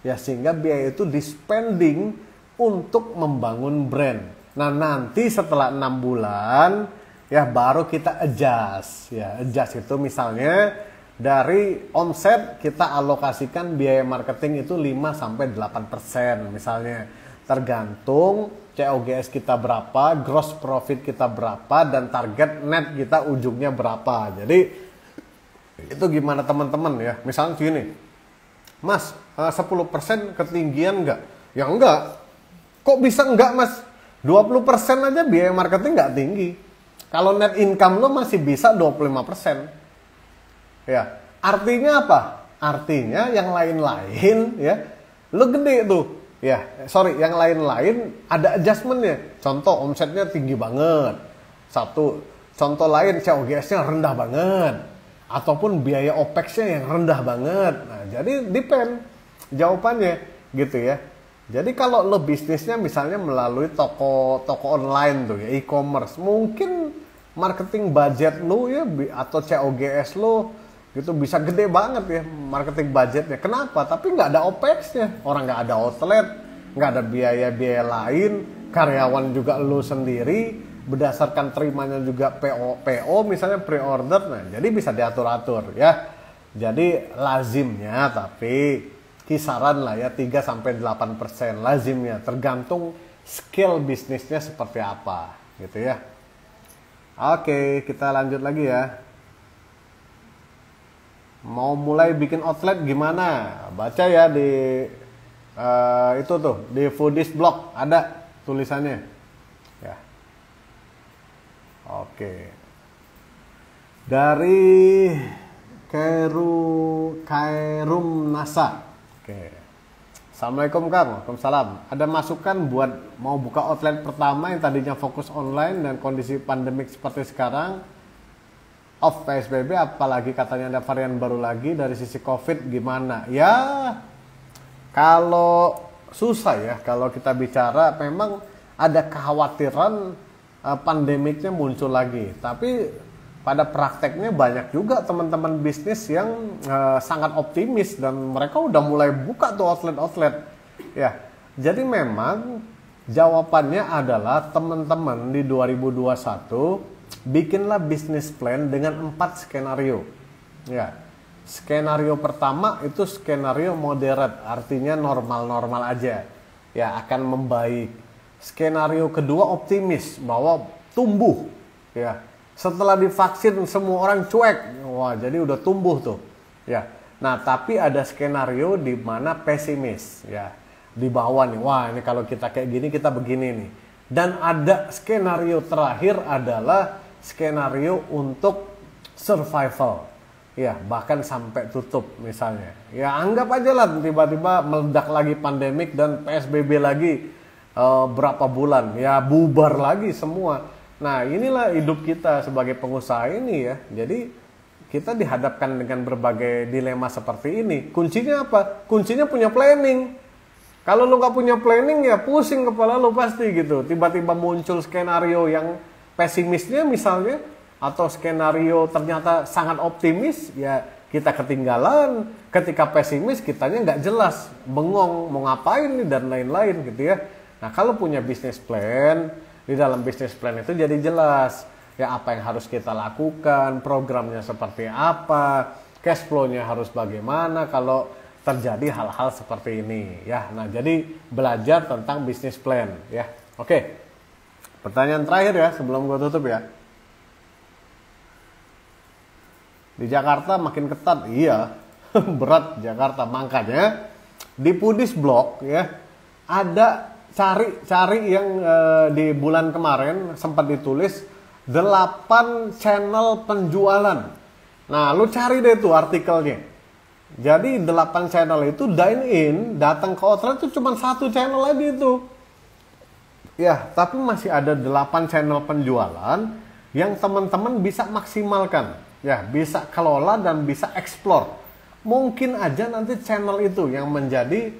Speaker 1: Ya, sehingga biaya itu di-spending untuk membangun brand. Nah, nanti setelah 6 bulan ya baru kita adjust. Ya, adjust itu misalnya dari omset kita alokasikan biaya marketing itu 5 sampai 8% misalnya. Tergantung COGS kita berapa, gross profit kita berapa, dan target net kita ujungnya berapa. Jadi itu gimana teman-teman ya. Misalnya gini, Mas 10% ketinggian enggak? Ya enggak. Kok bisa enggak Mas? 20% aja biaya marketing enggak tinggi. Kalau net income lo masih bisa 25%. Ya, artinya apa? Artinya yang lain-lain ya, lo gede tuh. Ya, sorry, yang lain-lain ada adjustmentnya. Contoh omsetnya tinggi banget. Satu, contoh lain COGS-nya rendah banget. Ataupun biaya OPEX-nya yang rendah banget. Nah, jadi depend jawabannya gitu ya. Jadi kalau lo bisnisnya misalnya melalui toko online tuh ya, e-commerce, mungkin marketing budget lo ya atau COGS lo gitu bisa gede banget ya marketing budgetnya. Kenapa? Tapi nggak ada OPEX-nya. Orang nggak ada outlet, nggak ada biaya-biaya lain, karyawan juga lo sendiri, berdasarkan terimanya juga PO misalnya pre-order. Nah, jadi bisa diatur-atur ya. Jadi lazimnya tapi kisaran lah ya 3 sampai 8% lazimnya, tergantung scale bisnisnya seperti apa gitu ya. Oke, kita lanjut lagi ya. Mau mulai bikin outlet gimana? Baca ya di itu tuh di Foodies blog ada tulisannya. Ya. Oke. Dari Kairum Nasa. Oke. Assalamualaikum Kang. Waalaikumsalam. Ada masukan buat mau buka outlet pertama yang tadinya fokus online dan kondisi pandemik seperti sekarang? Off PSBB, apalagi katanya ada varian baru lagi dari sisi COVID gimana? Ya, kalau susah ya, kalau kita bicara memang ada kekhawatiran pandemiknya muncul lagi. Tapi pada prakteknya banyak juga teman-teman bisnis yang sangat optimis dan mereka udah mulai buka tuh outlet-outlet. Ya, jadi memang jawabannya adalah teman-teman di 2021 bikinlah bisnis plan dengan 4 skenario. Ya, skenario pertama itu skenario moderate, artinya normal-normal aja. Ya, akan membaik. Skenario kedua optimis bahwa tumbuh. Ya, setelah divaksin semua orang cuek. Wah, jadi udah tumbuh tuh. Ya. Nah, tapi ada skenario di mana pesimis. Ya, di bawah nih. Wah, ini kalau kita kayak gini kita begini nih. Dan ada skenario terakhir adalah skenario untuk survival. Ya, bahkan sampai tutup misalnya. Ya, anggap aja lah tiba-tiba meledak lagi pandemik dan PSBB lagi berapa bulan. Ya, bubar lagi semua. Nah, inilah hidup kita sebagai pengusaha ini ya. Jadi, kita dihadapkan dengan berbagai dilema seperti ini. Kuncinya apa? Kuncinya punya planning. Kalau lu nggak punya planning ya pusing kepala lu pasti gitu. Tiba-tiba muncul skenario yang pesimisnya misalnya, atau skenario ternyata sangat optimis, ya kita ketinggalan. Ketika pesimis kitanya nggak jelas, bengong mau ngapain nih dan lain-lain gitu ya. Nah, kalau punya bisnis plan, di dalam bisnis plan itu jadi jelas ya apa yang harus kita lakukan, programnya seperti apa, cash flow-nya harus bagaimana kalau terjadi hal-hal seperti ini ya. Nah, jadi belajar tentang bisnis plan ya. Oke. Pertanyaan terakhir ya sebelum gue tutup ya. Di Jakarta makin ketat, iya. Berat Jakarta, makanya di Foodies blog ya ada cari yang di bulan kemarin sempat ditulis 8 channel penjualan. Nah, lu cari deh tuh artikelnya. Jadi 8 channel itu dine in, datang ke outlet itu cuma 1 channel aja itu. Ya, tapi masih ada 8 channel penjualan yang teman-teman bisa maksimalkan. Ya, bisa kelola dan bisa explore. Mungkin aja nanti channel itu yang menjadi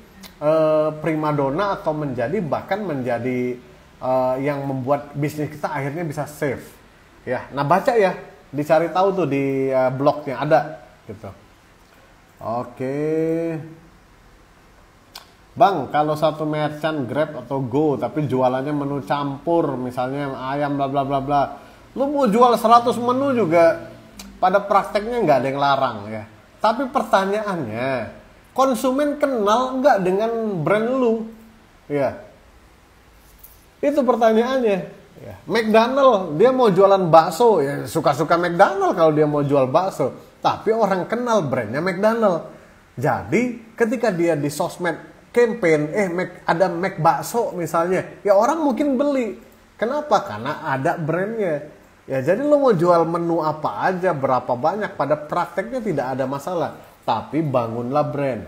Speaker 1: primadona atau bahkan menjadi yang membuat bisnis kita akhirnya bisa save. Ya, nah baca ya, dicari tahu tuh di blognya ada gitu. Oke. Bang, kalau satu merchant Grab atau Go tapi jualannya menu campur, misalnya ayam bla bla bla bla. Lu mau jual 100 menu juga pada prakteknya nggak ada yang larang ya. Tapi pertanyaannya, konsumen kenal nggak dengan brand lu? Ya. Itu pertanyaannya. Ya. McDonald, dia mau jualan bakso, ya suka-suka McDonald kalau dia mau jual bakso. Tapi orang kenal brandnya McDonald. Jadi ketika dia di sosmed campaign, ada Mac bakso misalnya, ya orang mungkin beli. Kenapa? Karena ada brandnya. Ya jadi lo mau jual menu apa aja, berapa banyak, pada prakteknya tidak ada masalah. Tapi bangunlah brand.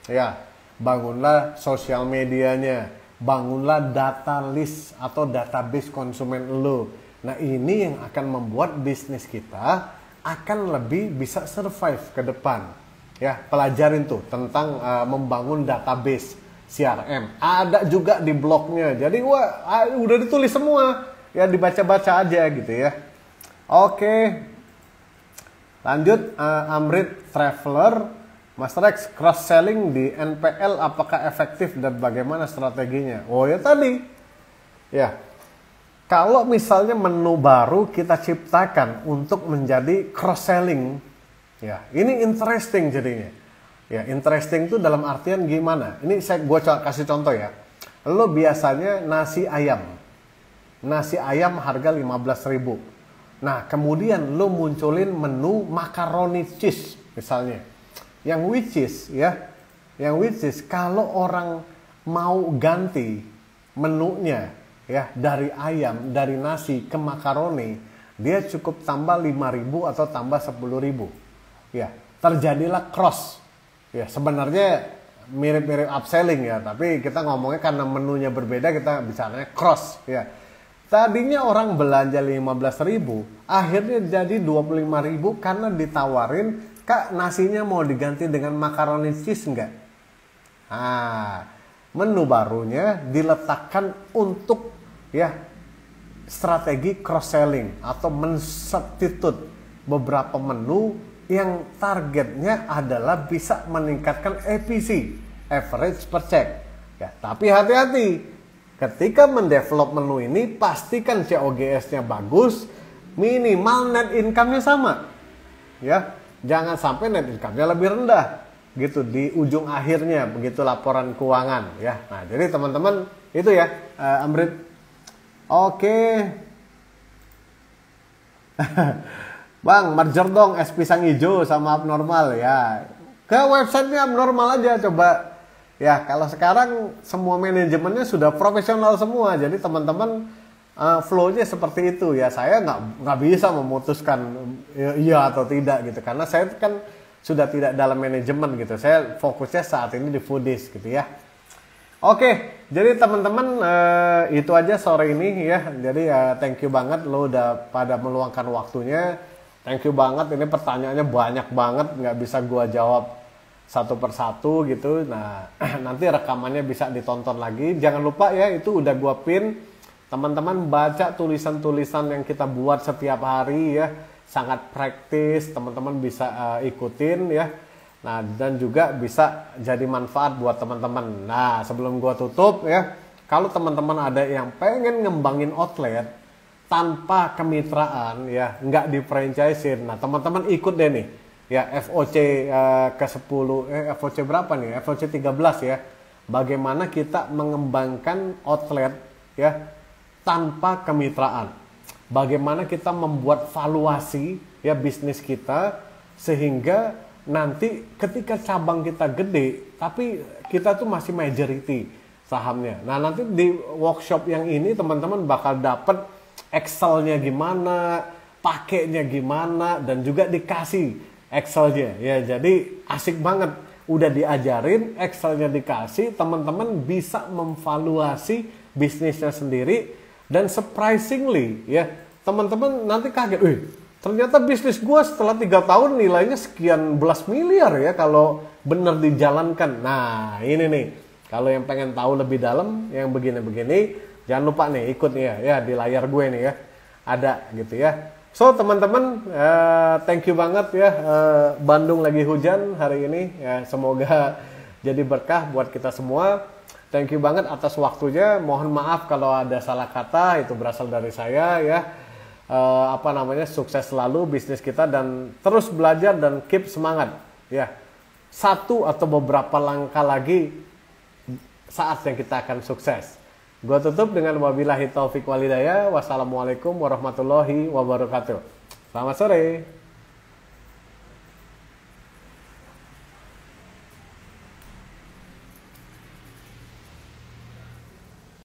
Speaker 1: Ya, bangunlah sosial medianya, bangunlah data list atau database konsumen lo. Nah ini yang akan membuat bisnis kita akan lebih bisa survive ke depan. Ya, pelajarin tuh tentang membangun database CRM. Ada juga di blognya. Jadi udah ditulis semua. Ya dibaca-baca aja gitu ya. Oke. Lanjut Amrit Traveler, Mas Rex, cross selling di NPL apakah efektif dan bagaimana strateginya? Oh ya tadi. Ya. Kalau misalnya menu baru kita ciptakan untuk menjadi cross selling, ya ini interesting jadinya. Ya interesting itu dalam artian gimana? Ini gue kasih contoh ya. Lo biasanya nasi ayam harga 15.000. Nah kemudian lo munculin menu macaroni cheese misalnya, yang which is kalau orang mau ganti menunya, ya dari ayam, dari nasi ke makaroni, dia cukup tambah 5.000 atau tambah 10.000. Ya, terjadilah cross. Ya, sebenarnya mirip-mirip upselling ya, tapi kita ngomongnya karena menunya berbeda kita bicaranya cross ya. Tadinya orang belanja 15.000, akhirnya jadi 25.000 karena ditawarin, "Kak, nasinya mau diganti dengan makaroni cheese enggak?" Ah, menu barunya diletakkan untuk ya strategi cross selling atau mensubstitute beberapa menu yang targetnya adalah bisa meningkatkan efisi, average per check. Ya, tapi hati-hati ketika mendevelop menu ini, pastikan COGS-nya bagus, minimal net income-nya sama. Ya, jangan sampai net income-nya lebih rendah. Gitu di ujung akhirnya, begitu laporan keuangan ya. Nah jadi teman-teman itu ya Amrit. Oke. Bang, merger dong es pisang hijau sama abnormal ya. Ke websitenya abnormal aja coba. Ya kalau sekarang semua manajemennya sudah profesional semua. Jadi teman-teman flow-nya seperti itu ya. Saya nggak bisa memutuskan iya atau tidak gitu. Karena saya kan sudah tidak dalam manajemen gitu. Saya fokusnya saat ini di foodies gitu ya. Oke, jadi teman-teman itu aja sore ini ya. Jadi thank you banget lo udah pada meluangkan waktunya. Thank you banget, ini pertanyaannya banyak banget, nggak bisa gua jawab satu persatu gitu. Nah, nanti rekamannya bisa ditonton lagi. Jangan lupa ya, itu udah gua pin. Teman-teman baca tulisan-tulisan yang kita buat setiap hari ya. Sangat praktis, teman-teman bisa ikutin ya. Nah, dan juga bisa jadi manfaat buat teman-teman. Nah, sebelum gua tutup ya, kalau teman-teman ada yang pengen ngembangin outlet tanpa kemitraan ya, nggak di franchisein. Nah, teman-teman ikut deh nih. Ya, FOC ke-10 FOC berapa nih? FOC 13 ya. Bagaimana kita mengembangkan outlet ya tanpa kemitraan. Bagaimana kita membuat valuasi ya bisnis kita sehingga nanti ketika cabang kita gede tapi kita tuh masih majority. sahamnya. Nah, nanti di workshop yang ini teman-teman bakal dapet Excel-nya gimana, pakainya gimana, dan juga dikasih Excel-nya. Ya, jadi asik banget. Udah diajarin, Excel-nya dikasih, teman-teman bisa memvaluasi bisnisnya sendiri, dan surprisingly ya, teman-teman nanti kaget, ternyata bisnis gue setelah 3 tahun nilainya sekian belas miliar ya kalau benar dijalankan. Nah, ini nih, kalau yang pengen tahu lebih dalam, yang begini-begini, jangan lupa nih ikut ya di layar gue nih ya, ada gitu ya. So teman-teman, thank you banget ya. Bandung lagi hujan hari ini ya, semoga jadi berkah buat kita semua. Thank you banget atas waktunya. Mohon maaf kalau ada salah kata, itu berasal dari saya ya. Sukses selalu bisnis kita, dan terus belajar dan keep semangat ya. Satu atau beberapa langkah lagi saatnya kita akan sukses. Gua tutup dengan wabillahi taufik walhidayah. Wassalamualaikum warahmatullahi wabarakatuh. Selamat sore.